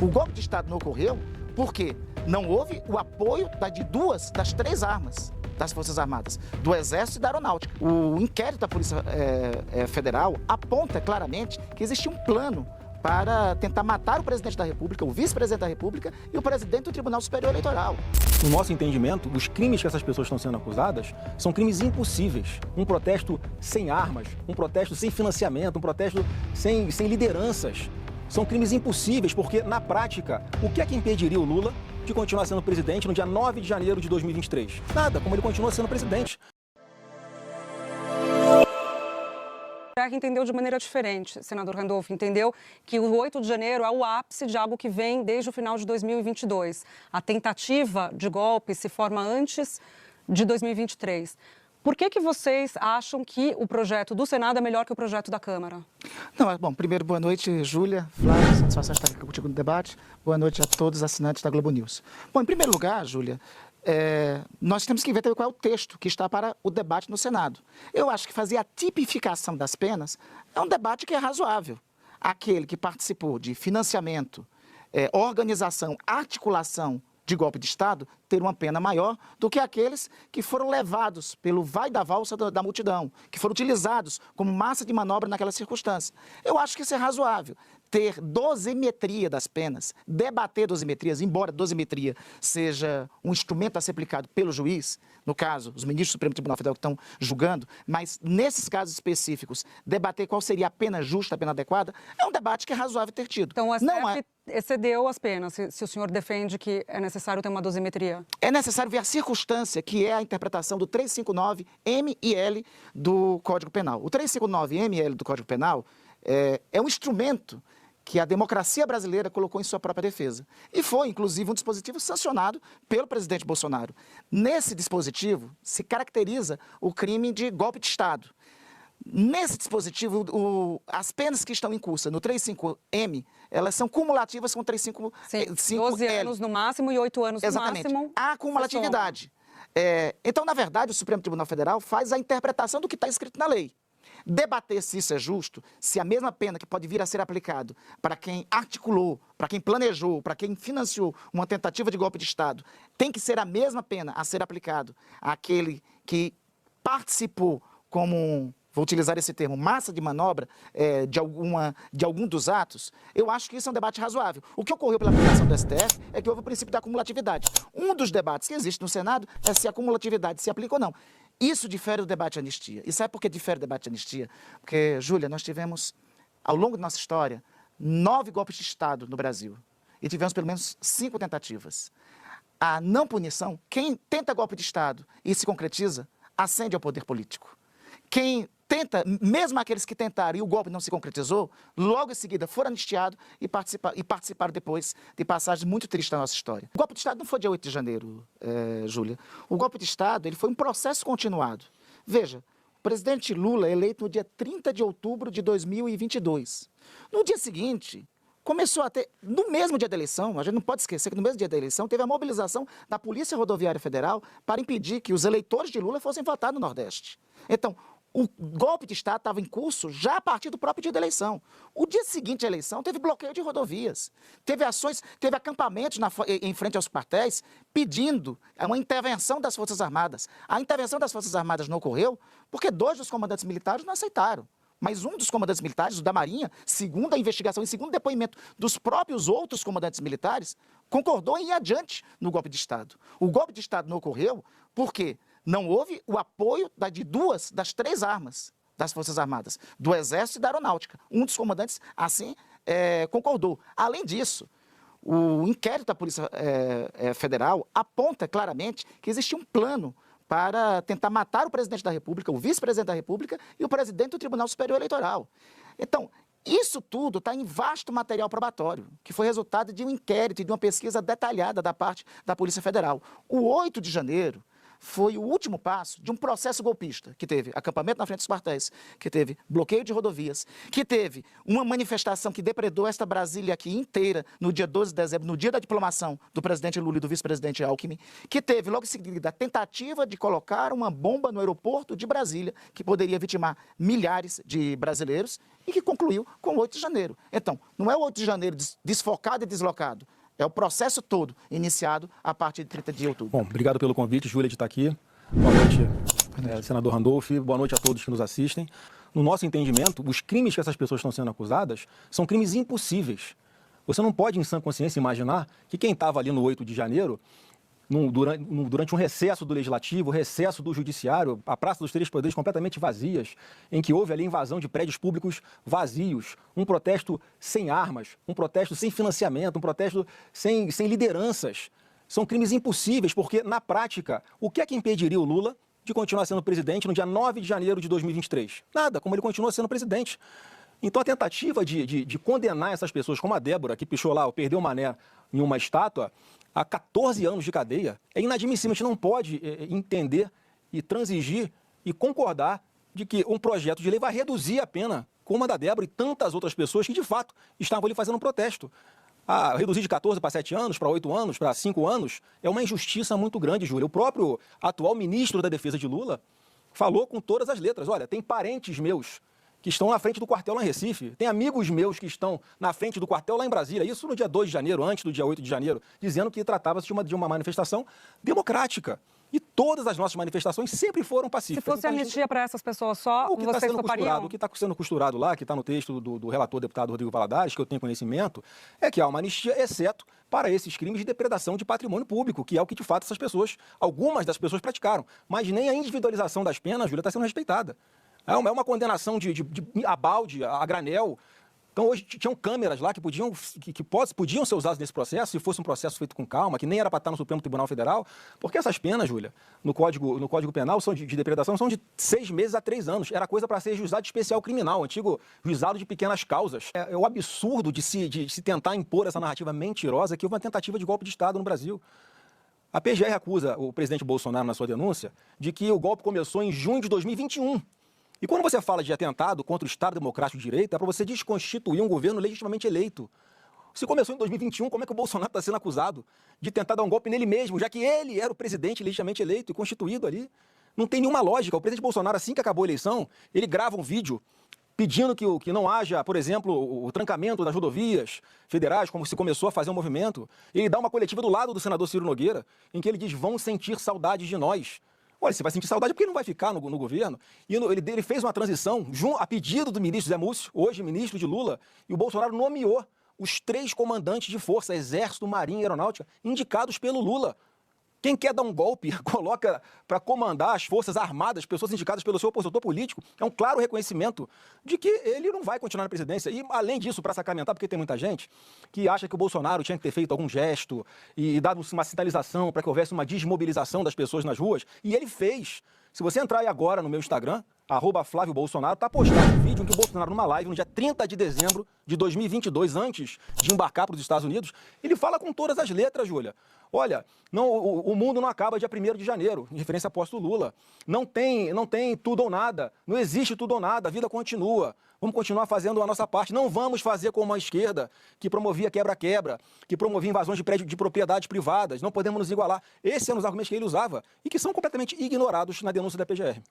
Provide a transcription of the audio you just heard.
O golpe de Estado não ocorreu porque não houve o apoio de duas das três armas das Forças Armadas, do Exército e da Aeronáutica. O inquérito da Polícia Federal aponta claramente que existia um plano para tentar matar o presidente da República, o vice-presidente da República e o presidente do Tribunal Superior Eleitoral. No nosso entendimento, os crimes que essas pessoas estão sendo acusadas são crimes impossíveis. Um protesto sem armas, um protesto sem financiamento, um protesto sem lideranças. São crimes impossíveis porque, na prática, o que é que impediria o Lula de continuar sendo presidente no dia 9 de janeiro de 2023? Nada, como ele continua sendo presidente. Entendeu de maneira diferente, senador Randolph, entendeu que o 8 de janeiro é o ápice de algo que vem desde o final de 2022. A tentativa de golpe se forma antes de 2023. Por que vocês acham que o projeto do Senado é melhor que o projeto da Câmara? Não, bom, primeiro, boa noite, Júlia, Flávio, satisfação de estar aqui contigo no debate. Boa noite a todos os assinantes da Globo News. Bom, em primeiro lugar, Júlia, nós temos que ver também qual é o texto que está para o debate no Senado. Eu acho que fazer a tipificação das penas é um debate que é razoável. Aquele que participou de financiamento, organização, articulação de golpe de Estado, ter uma pena maior do que aqueles que foram levados pelo vai da valsa da multidão, que foram utilizados como massa de manobra naquela circunstância. Eu acho que isso é razoável. Ter dosimetria das penas, debater dosimetrias, embora dosimetria seja um instrumento a ser aplicado pelo juiz, no caso, os ministros do Supremo Tribunal Federal que estão julgando, mas nesses casos específicos, debater qual seria a pena justa, a pena adequada, é um debate que é razoável ter tido. Então, o STF excedeu as penas, se o senhor defende que é necessário ter uma dosimetria? É necessário ver a circunstância, que é a interpretação do 359-M e L do Código Penal. O 359-M e L do Código Penal é um instrumento que a democracia brasileira colocou em sua própria defesa. E foi, inclusive, um dispositivo sancionado pelo presidente Bolsonaro. Nesse dispositivo se caracteriza o crime de golpe de Estado. Nesse dispositivo, as penas que estão em curso no 35M, elas são cumulativas com o 355L. 12 anos no máximo e 8 anos Exatamente. no máximo. Há cumulatividade. Então, na verdade, o Supremo Tribunal Federal faz a interpretação do que está escrito na lei. Debater se isso é justo, se a mesma pena que pode vir a ser aplicado para quem articulou, para quem planejou, para quem financiou uma tentativa de golpe de Estado, tem que ser a mesma pena a ser aplicado àquele que participou como, vou utilizar esse termo, massa de manobra de algum dos atos, eu acho que isso é um debate razoável. O que ocorreu pela aplicação do STF é que houve o princípio da cumulatividade. Um dos debates que existe no Senado é se a cumulatividade se aplica ou não. Isso difere do debate de anistia. E sabe por que difere do debate de anistia? Porque, Júlia, nós tivemos, ao longo da nossa história, 9 golpes de Estado no Brasil. E tivemos pelo menos 5 tentativas. A não punição, quem tenta golpe de Estado e se concretiza, ascende ao poder político. Quem tenta, mesmo aqueles que tentaram e o golpe não se concretizou, logo em seguida foram anistiados e participaram depois de passagens muito tristes da nossa história. O golpe de Estado não foi dia 8 de janeiro, Júlia. O golpe de Estado ele foi um processo continuado. Veja, o presidente Lula é eleito no dia 30 de outubro de 2022. No dia seguinte, começou a ter, no mesmo dia da eleição, a gente não pode esquecer que no mesmo dia da eleição, teve a mobilização da Polícia Rodoviária Federal para impedir que os eleitores de Lula fossem votar no Nordeste. Então, o golpe de Estado estava em curso já a partir do próprio dia da eleição. O dia seguinte à eleição teve bloqueio de rodovias, teve ações, teve acampamentos em frente aos quartéis pedindo uma intervenção das Forças Armadas. A intervenção das Forças Armadas não ocorreu porque 2 dos comandantes militares não aceitaram. Mas um dos comandantes militares, o da Marinha, segundo a investigação e segundo o depoimento dos próprios outros comandantes militares, concordou em ir adiante no golpe de Estado. O golpe de Estado não ocorreu porque não houve o apoio de 2 das 3 armas das Forças Armadas, do Exército e da Aeronáutica. Um dos comandantes, assim, concordou. Além disso, o inquérito da Polícia Federal aponta claramente que existia um plano para tentar matar o presidente da República, o vice-presidente da República e o presidente do Tribunal Superior Eleitoral. Então, isso tudo está em vasto material probatório, que foi resultado de um inquérito e de uma pesquisa detalhada da parte da Polícia Federal. O 8 de janeiro foi o último passo de um processo golpista, que teve acampamento na frente dos quartéis, que teve bloqueio de rodovias, que teve uma manifestação que depredou esta Brasília aqui inteira no dia 12 de dezembro, no dia da diplomação do presidente Lula e do vice-presidente Alckmin, que teve logo em seguida a tentativa de colocar uma bomba no aeroporto de Brasília, que poderia vitimar milhares de brasileiros, e que concluiu com o 8 de janeiro. Então, não é o 8 de janeiro desfocado e deslocado, é o processo todo iniciado a partir de 30 de outubro. Bom, obrigado pelo convite, Júlia, de estar aqui. Boa noite, senador Randolph. Boa noite a todos que nos assistem. No nosso entendimento, os crimes que essas pessoas estão sendo acusadas são crimes impossíveis. Você não pode, em sã consciência, imaginar que quem estava ali no 8 de janeiro, durante um recesso do Legislativo, recesso do Judiciário, a Praça dos Três Poderes completamente vazias, em que houve ali invasão de prédios públicos vazios, um protesto sem armas, um protesto sem financiamento, um protesto sem lideranças. São crimes impossíveis, porque, na prática, o que é que impediria o Lula de continuar sendo presidente no dia 9 de janeiro de 2023? Nada, como ele continua sendo presidente. Então, a tentativa de condenar essas pessoas, como a Débora, que pichou lá, ou perdeu o mané em uma estátua, a 14 anos de cadeia, é inadmissível. A gente não pode entender e transigir e concordar de que um projeto de lei vai reduzir a pena, como a da Débora e tantas outras pessoas que, de fato, estavam ali fazendo um protesto. Reduzir de 14 para 7 anos, para 8 anos, para 5 anos, é uma injustiça muito grande, Júlia. O próprio atual ministro da Defesa de Lula falou com todas as letras: olha, tem parentes meus que estão na frente do quartel lá em Recife, tem amigos meus que estão na frente do quartel lá em Brasília, isso no dia 2 de janeiro, antes do dia 8 de janeiro, dizendo que tratava-se de uma manifestação democrática. E todas as nossas manifestações sempre foram pacíficas. Se fosse Então, anistia para essas pessoas só, vocês topariam? O que está sendo costurado lá, que está no texto do relator deputado Rodrigo Valadares, que eu tenho conhecimento, é que há uma anistia, exceto para esses crimes de depredação de patrimônio público, que é o que, de fato, essas pessoas, algumas das pessoas praticaram. Mas nem a individualização das penas, Júlia, está sendo respeitada. É uma condenação a balde, a granel. Então, hoje tinham câmeras lá que podiam ser usadas nesse processo, se fosse um processo feito com calma, que nem era para estar no Supremo Tribunal Federal, porque essas penas, Júlia, no Código Penal são de depredação, são de 6 meses a 3 anos. Era coisa para ser juizado especial criminal, antigo juizado de pequenas causas. É o absurdo de se tentar impor essa narrativa mentirosa que houve uma tentativa de golpe de Estado no Brasil. A PGR acusa o presidente Bolsonaro, na sua denúncia, de que o golpe começou em junho de 2021. E quando você fala de atentado contra o Estado Democrático de Direito, é para você desconstituir um governo legitimamente eleito. Se começou em 2021, como é que o Bolsonaro está sendo acusado de tentar dar um golpe nele mesmo, já que ele era o presidente legitimamente eleito e constituído ali? Não tem nenhuma lógica. O presidente Bolsonaro, assim que acabou a eleição, ele grava um vídeo pedindo que não haja, por exemplo, o trancamento das rodovias federais, como se começou a fazer um movimento. Ele dá uma coletiva do lado do senador Ciro Nogueira, em que ele diz: vão sentir saudades de nós. Olha, você vai sentir saudade porque ele não vai ficar no governo. E ele fez uma transição a pedido do ministro Zé Múcio, hoje ministro de Lula, e o Bolsonaro nomeou os 3 comandantes de força, Exército, Marinha e Aeronáutica, indicados pelo Lula. Quem quer dar um golpe, coloca para comandar as forças armadas, pessoas indicadas pelo seu opositor político. É um claro reconhecimento de que ele não vai continuar na presidência. E, além disso, para sacramentar, porque tem muita gente que acha que o Bolsonaro tinha que ter feito algum gesto e dado uma sinalização para que houvesse uma desmobilização das pessoas nas ruas. E ele fez. Se você entrar aí agora no meu Instagram, @FlávioBolsonaro, está postado um vídeo em que o Bolsonaro, numa live, no dia 30 de dezembro de 2022, antes de embarcar para os Estados Unidos, ele fala com todas as letras, Júlia. Olha, o mundo não acaba dia 1º de janeiro, em referência ao apóstolo Lula. Não tem tudo ou nada, não existe tudo ou nada, a vida continua. Vamos continuar fazendo a nossa parte. Não vamos fazer como a esquerda, que promovia quebra-quebra, que promovia invasões de prédios de propriedades privadas. Não podemos nos igualar. Esses eram os argumentos que ele usava e que são completamente ignorados na denúncia da PGR.